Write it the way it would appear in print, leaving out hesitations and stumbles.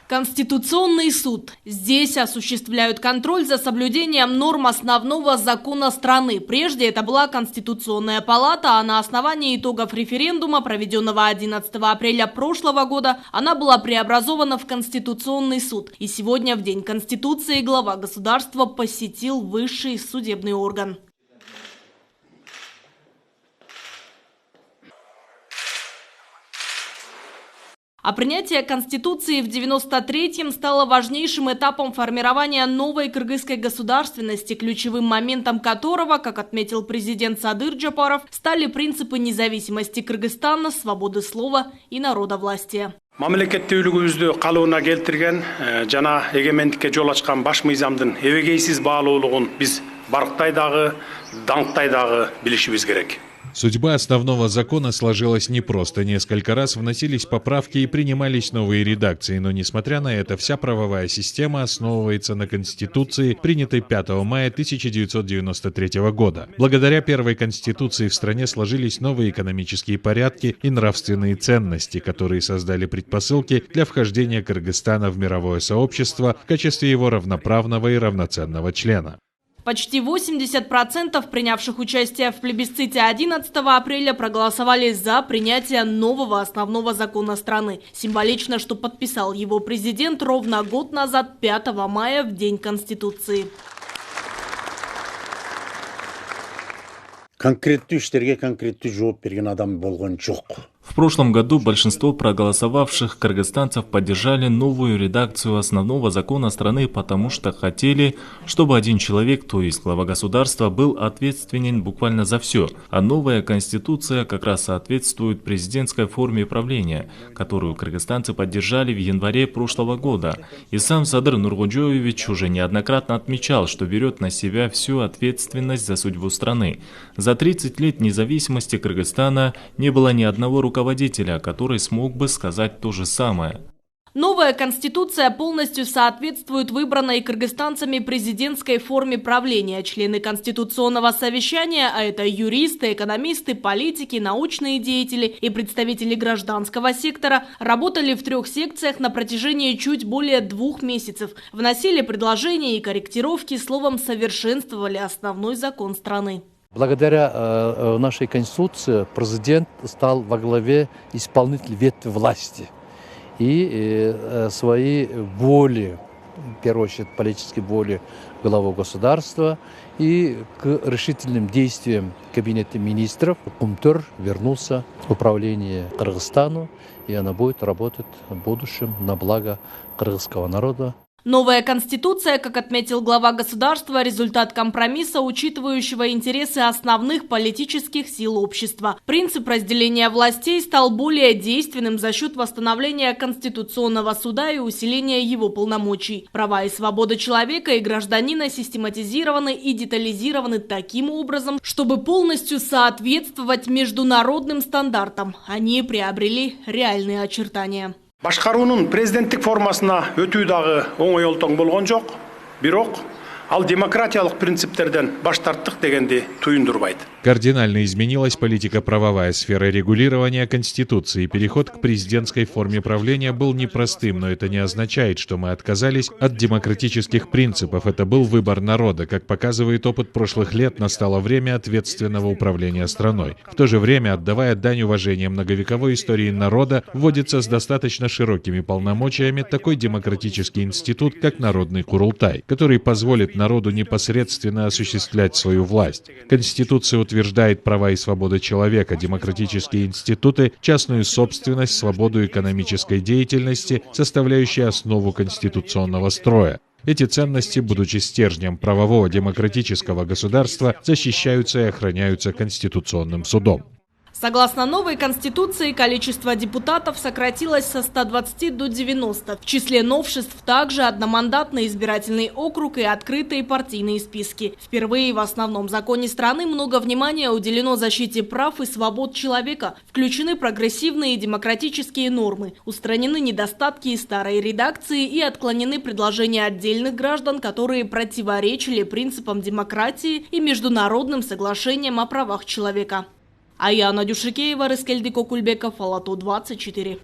Конституционный суд. Здесь осуществляют контроль за соблюдением норм основного закона страны. Прежде это была Конституционная палата, а на основании итогов референдума, проведенного 11 апреля прошлого года, она была преобразована в Конституционный суд. И сегодня, в День Конституции, глава государства посетил высший судебный орган. А принятие Конституции в 93-м стало важнейшим этапом формирования новой кыргызской государственности, ключевым моментом которого, как отметил президент Садыр Джапаров, стали принципы независимости Кыргызстана, свободы слова и народовластия. Мамлекеттүүлүгүбүздү калыбына келтирген жана эгемендикке жол ачкан баш мыйзамдын эбегейсиз баалуулугун биз барктай дагы, даңктай дагы билишибиз керек. Судьба основного закона сложилась непросто. Несколько раз вносились поправки и принимались новые редакции, но несмотря на это, вся правовая система основывается на Конституции, принятой 5 мая 1993 года. Благодаря первой Конституции в стране сложились новые экономические порядки и нравственные ценности, которые создали предпосылки для вхождения Кыргызстана в мировое сообщество в качестве его равноправного и равноценного члена. Почти 80% принявших участие в плебисците 11 апреля проголосовали за принятие нового основного закона страны. Символично, что подписал его президент ровно год назад, 5 мая, в День Конституции. Конкреттүү иштерге конкреттүү жооп берген адам болгон жок. В прошлом году большинство проголосовавших кыргызстанцев поддержали новую редакцию основного закона страны, потому что хотели, чтобы один человек, то есть глава государства, был ответственен буквально за все. А новая конституция как раз соответствует президентской форме правления, которую кыргызстанцы поддержали в январе прошлого года. И сам Садыр Нуркожоевич уже неоднократно отмечал, что берет на себя всю ответственность за судьбу страны. За 30 лет независимости Кыргызстана не было ни одного руководителя, который смог бы сказать то же самое. Новая конституция полностью соответствует выбранной кыргызстанцами президентской форме правления. Члены Конституционного совещания, а это юристы, экономисты, политики, научные деятели и представители гражданского сектора, работали в 3 секциях на протяжении чуть более 2 месяцев. Вносили предложения и корректировки, словом, совершенствовали основной закон страны. Благодаря нашей Конституции президент стал во главе исполнительной ветви власти. И свои воли, в первую очередь политические воли главы государства, и к решительным действиям Кабинета министров Кумтур вернулся в управление Кыргызстану, и она будет работать в будущем на благо кыргызского народа. Новая конституция, как отметил глава государства, результат компромисса, учитывающего интересы основных политических сил общества. Принцип разделения властей стал более действенным за счет восстановления Конституционного суда и усиления его полномочий. Права и свободы человека и гражданина систематизированы и детализированы таким образом, чтобы полностью соответствовать международным стандартам. Они приобрели реальные очертания. Башкаруунун президенттик формасына өтүү дагы оңой олтоң болгон жок, бирок ал демократиялык принциптерден баш тарттык дегенди туюндурбайт. Кардинально изменилась политико-правовая сфера регулирования Конституции. Переход к президентской форме правления был непростым, но это не означает, что мы отказались от демократических принципов. Это был выбор народа. Как показывает опыт прошлых лет, настало время ответственного управления страной. В то же время, отдавая дань уважения многовековой истории народа, вводится с достаточно широкими полномочиями такой демократический институт, как Народный Курултай, который позволит народу непосредственно осуществлять свою власть. Конституция утверждает права и свободы человека, демократические институты, частную собственность, свободу экономической деятельности, составляющие основу конституционного строя. Эти ценности, будучи стержнем правового демократического государства, защищаются и охраняются Конституционным судом. Согласно новой конституции, количество депутатов сократилось со 120 до 90. В числе новшеств также одномандатный избирательный округ и открытые партийные списки. Впервые в основном законе страны много внимания уделено защите прав и свобод человека. Включены прогрессивные и демократические нормы. Устранены недостатки из старой редакции и отклонены предложения отдельных граждан, которые противоречили принципам демократии и международным соглашениям о правах человека. Аяна Дюшикеева, Рыскельдик Окульбеков, Алату 24.